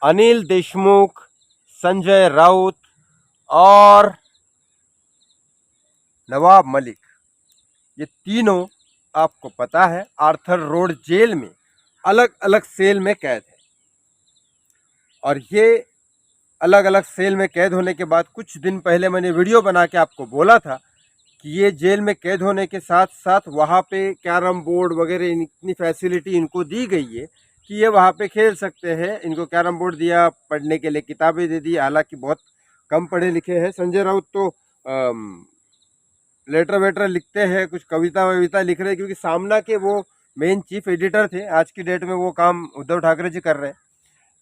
अनिल देशमुख, संजय राउत और नवाब मलिक, ये तीनों आपको पता है आर्थर रोड जेल में अलग अलग सेल में कैद है। और ये अलग अलग सेल में कैद होने के बाद कुछ दिन पहले मैंने वीडियो बना के आपको बोला था कि ये जेल में कैद होने के साथ साथ वहाँ पे कैरम बोर्ड वगैरह इतनी फैसिलिटी इनको दी गई है कि ये वहाँ पे खेल सकते हैं। इनको कैरम बोर्ड दिया, पढ़ने के लिए किताबें दे दी, हालांकि बहुत कम पढ़े लिखे हैं। संजय राउत तो लेटर वेटर लिखते हैं, कुछ कविता वविता लिख रहे हैं, क्योंकि सामना के वो मेन चीफ एडिटर थे। आज की डेट में वो काम उद्धव ठाकरे जी कर रहे हैं।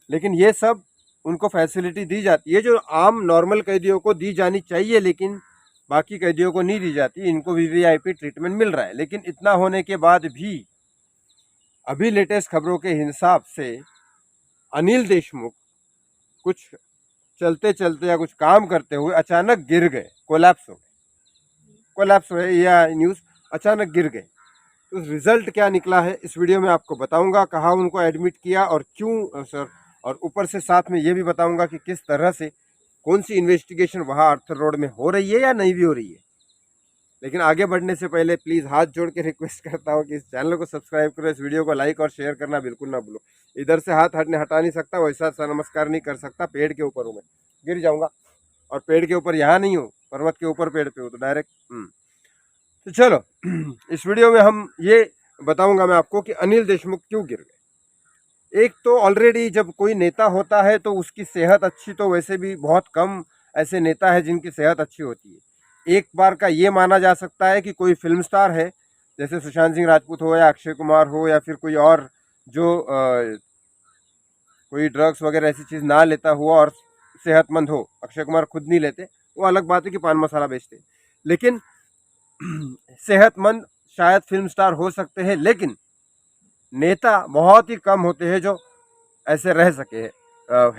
लेकिन ये सब उनको फैसिलिटी दी जाती है जो आम नॉर्मल कैदियों को दी जानी चाहिए, लेकिन बाकी कैदियों को नहीं दी जाती। इनको वीवीआईपी ट्रीटमेंट मिल रहा है। लेकिन इतना होने के बाद भी अभी लेटेस्ट खबरों के हिसाब से अनिल देशमुख कुछ चलते चलते या कुछ काम करते हुए अचानक गिर गए, कोलैप्स हो गए। कोलैप्स हुए या न्यूज़ अचानक गिर गए। तो रिजल्ट क्या निकला है इस वीडियो में आपको बताऊंगा, कहाँ उनको एडमिट किया और क्यों सर, और ऊपर से साथ में ये भी बताऊंगा कि किस तरह से कौन सी इन्वेस्टिगेशन वहाँ आर्थर रोड में हो रही है या नहीं भी हो रही है। लेकिन आगे बढ़ने से पहले प्लीज़ हाथ जोड़ के रिक्वेस्ट करता हूँ कि इस चैनल को सब्सक्राइब करो, इस वीडियो को लाइक और शेयर करना बिल्कुल ना भूलो। इधर से हाथ हटा नहीं सकता, वैसा नमस्कार नहीं कर सकता, पेड़ के ऊपर हूँ मैं, गिर जाऊँगा। और पेड़ के ऊपर यहाँ नहीं हूँ, पर्वत के ऊपर पेड़ पे हूँ, तो डायरेक्ट तो चलो इस वीडियो में हम ये बताऊंगा मैं आपको कि अनिल देशमुख क्यों गिर गए। एक तो ऑलरेडी जब कोई नेता होता है तो उसकी सेहत अच्छी, तो वैसे भी बहुत कम ऐसे नेता है जिनकी सेहत अच्छी होती है। एक बार का ये माना जा सकता है कि कोई फिल्म स्टार है, जैसे सुशांत सिंह राजपूत हो या अक्षय कुमार हो या फिर कोई और जो कोई ड्रग्स वगैरह ऐसी चीज़ ना लेता हुआ और सेहतमंद हो। अक्षय कुमार खुद नहीं लेते, वो अलग बात है कि पान मसाला बेचते, लेकिन सेहतमंद शायद फिल्म स्टार हो सकते हैं, लेकिन नेता बहुत ही कम होते हैं जो ऐसे रह सके,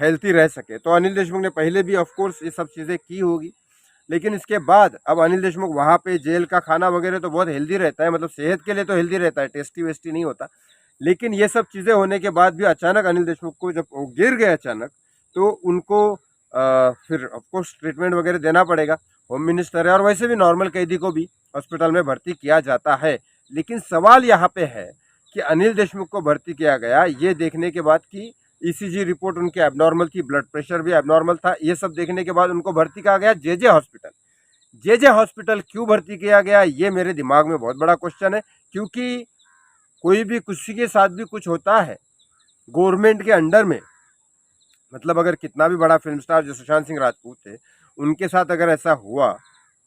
हेल्थी रह सके। तो अनिल देशमुख ने पहले भी ऑफ कोर्स ये सब चीज़ें की होगी, लेकिन इसके बाद अब अनिल देशमुख वहाँ पे जेल का खाना वगैरह तो बहुत हेल्दी रहता है, मतलब सेहत के लिए तो हेल्दी रहता है, टेस्टी वेस्टी नहीं होता। लेकिन ये सब चीज़ें होने के बाद भी अचानक अनिल देशमुख को जब वो गिर गए अचानक, तो उनको फिर ऑफकोर्स ट्रीटमेंट वगैरह देना पड़ेगा। होम मिनिस्टर है और वैसे भी नॉर्मल कैदी को भी हॉस्पिटल में भर्ती किया जाता है। लेकिन सवाल यहाँ पे है कि अनिल देशमुख को भर्ती किया गया ये देखने के बाद कि ईसीजी रिपोर्ट उनके एबनॉर्मल थी, ब्लड प्रेशर भी एबनॉर्मल था, ये सब देखने के बाद उनको भर्ती किया गया जेजे हॉस्पिटल। जेजे हॉस्पिटल क्यों भर्ती किया गया, ये मेरे दिमाग में बहुत बड़ा क्वेश्चन है। क्योंकि कोई भी किसी के साथ भी कुछ होता है गवर्नमेंट के अंडर में, मतलब अगर कितना भी बड़ा फिल्म स्टार जो सुशांत सिंह राजपूत थे, उनके साथ अगर ऐसा हुआ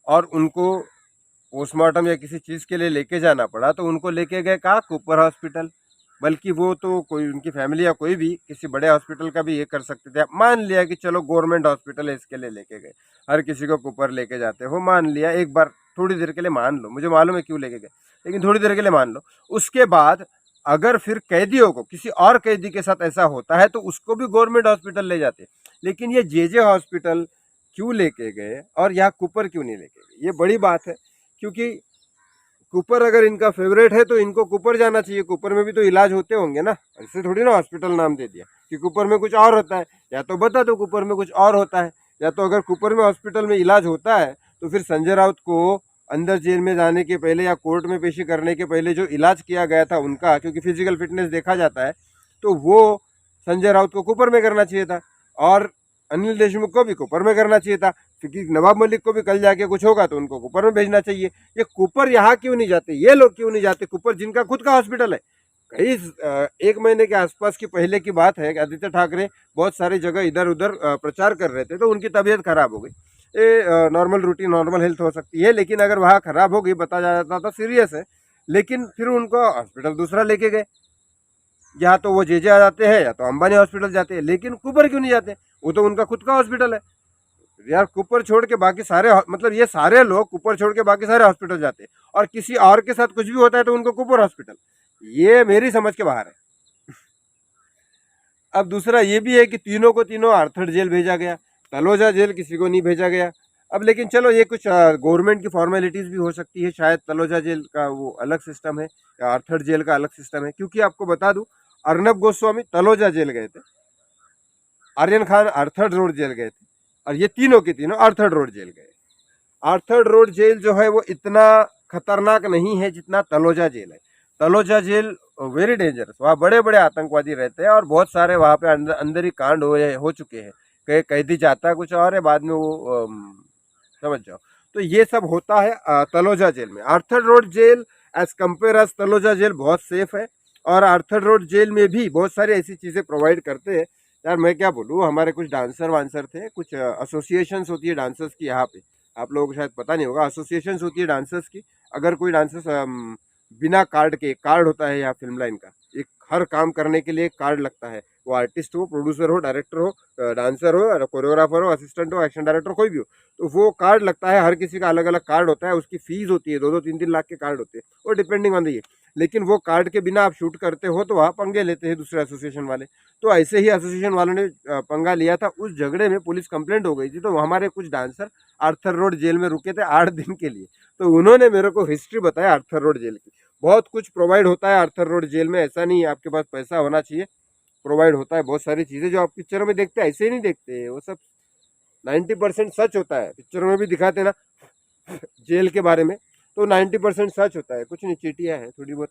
और उनको पोस्टमार्टम या किसी चीज़ के लिए लेके जाना पड़ा, तो उनको लेके गए कहाँ, कुपर हॉस्पिटल। बल्कि वो तो कोई उनकी फैमिली या कोई भी किसी बड़े हॉस्पिटल का भी ये कर सकते थे। मान लिया कि चलो गवर्नमेंट हॉस्पिटल है इसके लिए लेके गए, हर किसी को कुपर लेके जाते हो, मान लिया एक बार, थोड़ी देर के लिए मान लो, मुझे मालूम है क्यों लेके गए, लेकिन थोड़ी देर के लिए मान लो। उसके बाद अगर फिर कैदियों को किसी और कैदी के साथ ऐसा होता है तो उसको भी गवर्नमेंट हॉस्पिटल ले जाते। लेकिन ये जेजे हॉस्पिटल क्यों लेके गए और यहाँ कुपर क्यों नहीं लेके गए, ये बड़ी बात है। क्योंकि कुपर अगर इनका फेवरेट है तो इनको कुपर जाना चाहिए, कुपर में भी तो इलाज होते होंगे ना, ऐसे थोड़ी ना हॉस्पिटल नाम दे दिया कि कुपर में कुछ और होता है। या तो बता दो कुपर में कुछ और होता है, या तो अगर कुपर में हॉस्पिटल में इलाज होता है तो फिर संजय राउत को अंदर जेल में जाने के पहले या कोर्ट में पेशी करने के पहले जो इलाज किया गया था उनका, क्योंकि फिजिकल फिटनेस देखा जाता है, तो वो संजय राउत को कुपर में करना चाहिए था और अनिल देशमुख को भी कुपर में करना चाहिए था। क्योंकि नवाब मलिक को भी कल जाके कुछ होगा तो उनको कुपर में भेजना चाहिए। ये कुपर यहाँ क्यों नहीं जाते, ये लोग क्यों नहीं जाते कुपर, जिनका खुद का हॉस्पिटल है। कई एक महीने के आसपास की पहले की बात है कि आदित्य ठाकरे बहुत सारी जगह इधर उधर प्रचार कर रहे थे, तो उनकी तबीयत खराब हो गई। ये नॉर्मल रूटीन नॉर्मल हेल्थ हो सकती है, लेकिन अगर वहाँ खराब हो गई, बताया जाता था सीरियस है, लेकिन फिर उनको हॉस्पिटल दूसरा लेके गए। या तो वो जेजे आ जाते हैं या तो अंबानी हॉस्पिटल जाते हैं, लेकिन कुपर क्यों नहीं जाते, वो तो उनका खुद का हॉस्पिटल है। यार कुपर छोड़ के बाकी सारे, मतलब ये सारे लोग कुपर छोड़ के बाकी सारे हॉस्पिटल जाते हैं, और किसी और के साथ कुछ भी होता है तो उनको कुपर हॉस्पिटल, ये मेरी समझ के बाहर है। अब दूसरा ये भी है कि तीनों को तीनों आर्थर जेल भेजा गया, तलोजा जेल किसी को नहीं भेजा गया। अब लेकिन चलो ये कुछ गवर्नमेंट की फॉर्मेलिटीज़ भी हो सकती है, शायद तलोजा जेल का वो अलग सिस्टम है या आर्थर जेल का अलग सिस्टम है। क्योंकि आपको बता दूं, अर्नब गोस्वामी तलोजा जेल गए थे, Aryan Khan Arthur road jail गए थे, और ये तीनों के तीनों आर्थर रोड जेल गए। आर्थर रोड जेल जो है वो इतना खतरनाक नहीं है जितना तलोजा जेल है। तलोजा जेल वेरी डेंजरस, वहाँ बड़े बड़े आतंकवादी रहते हैं, और बहुत सारे वहाँ पे अंदर अंदर ही कांड हो चुके हैं। कहीं कैदी जाता है कुछ और है, बाद में वो समझ जाओ। तो ये सब होता है तलोजा जेल में। Arthur road jail as compare as Taloja jail बहुत सेफ है, और आर्थर रोड जेल में भी बहुत सारी ऐसी चीज़ें प्रोवाइड करते हैं। यार मैं क्या बोलूँ, हमारे कुछ डांसर वांसर थे, कुछ एसोसिएशंस होती है डांसर्स की यहाँ पे, आप लोगों को शायद पता नहीं होगा, एसोसिएशंस होती है डांसर्स की। अगर कोई डांसर्स बिना कार्ड के, कार्ड होता है यहाँ फिल्म लाइन का, एक हर काम करने के लिए एक कार्ड लगता है, वो आर्टिस्ट हो, प्रोड्यूसर हो, डायरेक्टर हो, डांसर हो, कोरियोग्राफर हो, असिस्टेंट हो, एक्शन डायरेक्टर, कोई भी हो, तो वो कार्ड लगता है। हर किसी का अलग अलग कार्ड होता है, उसकी फीस होती है, 2-3 लाख के कार्ड होते हैं, वो डिपेंडिंग ऑन द ये। लेकिन वो कार्ड के बिना आप शूट करते हो तो वहाँ पंगे लेते हैं दूसरे एसोसिएशन वाले। तो ऐसे ही एसोसिएशन वालों ने पंगा लिया था, उस झगड़े में पुलिस कंप्लेंट हो गई थी। तो हमारे कुछ डांसर आर्थर रोड जेल में रुके थे 8 दिन के लिए। तो उन्होंने मेरे को हिस्ट्री बताया आर्थर रोड जेल की। बहुत कुछ प्रोवाइड होता है आर्थर रोड जेल में, ऐसा नहीं है आपके पास पैसा होना चाहिए, प्रोवाइड होता है बहुत सारी चीज़ें जो आप पिक्चरों में देखते हैं, ऐसे ही नहीं देखते, वो सब 90% सच होता है। पिक्चरों में भी दिखाते ना जेल के बारे में, तो 90% सच होता है, कुछ नहीं, चीटियाँ हैं थोड़ी बहुत।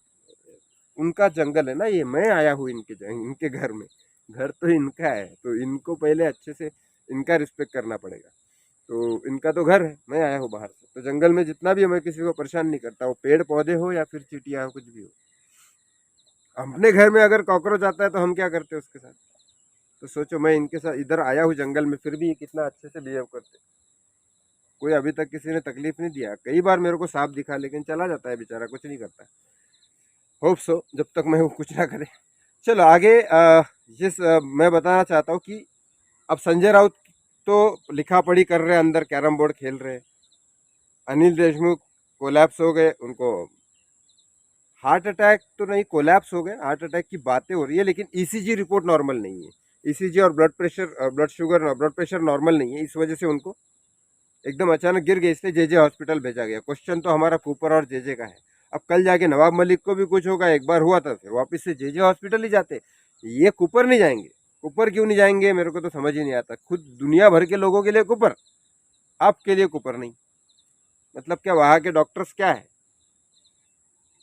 उनका जंगल है ना ये, मैं आया हूँ इनके घर में, घर तो इनका है, तो इनको पहले अच्छे से इनका रिस्पेक्ट करना पड़ेगा। तो इनका तो घर है, मैं आया हूँ बाहर से, तो जंगल में जितना भी है मैं किसी को परेशान नहीं करता, वो पेड़ पौधे हो या फिर चीटियाँ हो, कुछ भी हो। अपने घर में अगर कॉकरोच आता है तो हम क्या करते हैं उसके साथ। तो सोचो, मैं इनके साथ इधर आया हूँ जंगल में, फिर भी ये कितना अच्छे से बिहेव करते। कोई अभी तक किसी ने तकलीफ नहीं दिया। कई बार मेरे को सांप दिखा, लेकिन चला जाता है बेचारा, कुछ नहीं करता। होप सो जब तक मैं कुछ ना करे। चलो आगे, मैं बताना चाहता हूँ कि अब संजय राउत तो लिखा पढ़ी कर रहे हैं, अंदर कैरम बोर्ड खेल रहे हैं। अनिल देशमुख कोलैप्स हो गए, उनको हार्ट अटैक तो नहीं, कोलैप्स हो गए, हार्ट अटैक की बातें हो रही है, लेकिन ईसीजी रिपोर्ट नॉर्मल नहीं है। ईसीजी और blood pressure, blood pressure normal नहीं है, इस वजह से उनको एकदम अचानक गिर गए, इसलिए जेजे हॉस्पिटल भेजा गया। क्वेश्चन तो हमारा कूपर और जेजे का है। अब कल जाके नवाब मलिक को भी कुछ होगा, एक बार हुआ था, फिर वापस से जेजे हॉस्पिटल ही जाते, ये कूपर नहीं जाएंगे। कूपर क्यों नहीं जाएंगे, मेरे को तो समझ ही नहीं आता। खुद दुनिया भर के लोगों के लिए कूपर, आपके लिए कूपर नहीं, मतलब क्या वहाँ के डॉक्टर्स क्या है।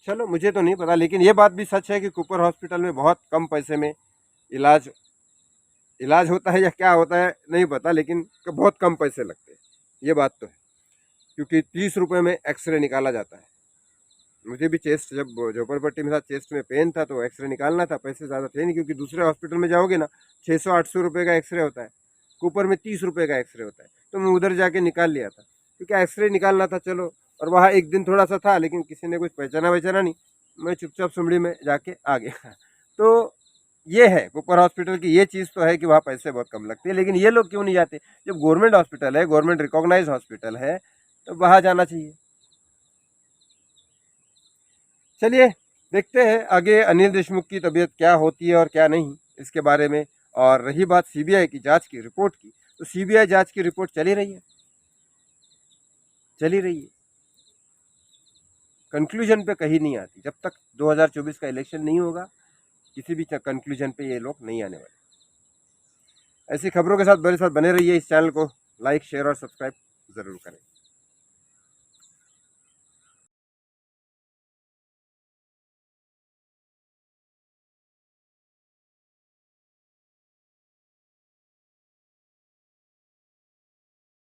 चलो मुझे तो नहीं पता, लेकिन ये बात भी सच है कि कूपर हॉस्पिटल में बहुत कम पैसे में इलाज इलाज होता है, या क्या होता है नहीं पता, लेकिन बहुत कम पैसे लगते हैं, ये बात तो है। क्योंकि 30 रुपये में एक्सरे निकाला जाता है। मुझे भी चेस्ट, जब झोपड़पट्टी में था, चेस्ट में पेन था, तो एक्सरे निकालना था, पैसे ज़्यादा थे नहीं, क्योंकि दूसरे हॉस्पिटल में जाओगे ना 600-800 रुपये का एक्सरे होता है, कूपर में 30 रुपये का एक्सरे होता है। तो मैं उधर जाके निकाल लिया था, क्योंकि एक्सरे निकालना था। चलो, और वहाँ एक दिन थोड़ा सा था, लेकिन किसी ने कुछ पहचाना नहीं, मैं चुपचाप सुमड़ी में जाके आ गया। तो ये है कूपर हॉस्पिटल की, ये चीज़ तो है कि वहाँ पैसे बहुत कम लगते हैं। लेकिन ये लोग क्यों नहीं जाते, जब गवर्नमेंट हॉस्पिटल है, गवर्नमेंट रिकॉग्नाइज हॉस्पिटल है, तो वहाँ जाना चाहिए। चलिए देखते हैं आगे अनिल देशमुख की तबीयत क्या होती है और क्या नहीं, इसके बारे में। और रही बात सीबीआई की जांच की रिपोर्ट की, तो सीबीआई जांच की रिपोर्ट चली रही है, चली रही है, कंक्लूजन पे कहीं नहीं आती। जब तक 2024 का इलेक्शन नहीं होगा, किसी भी कंक्लूजन पे ये लोग नहीं आने वाले। ऐसी खबरों के साथ मेरे साथ बने रहिए। इस चैनल को लाइक, शेयर और सब्सक्राइब ज़रूर करें।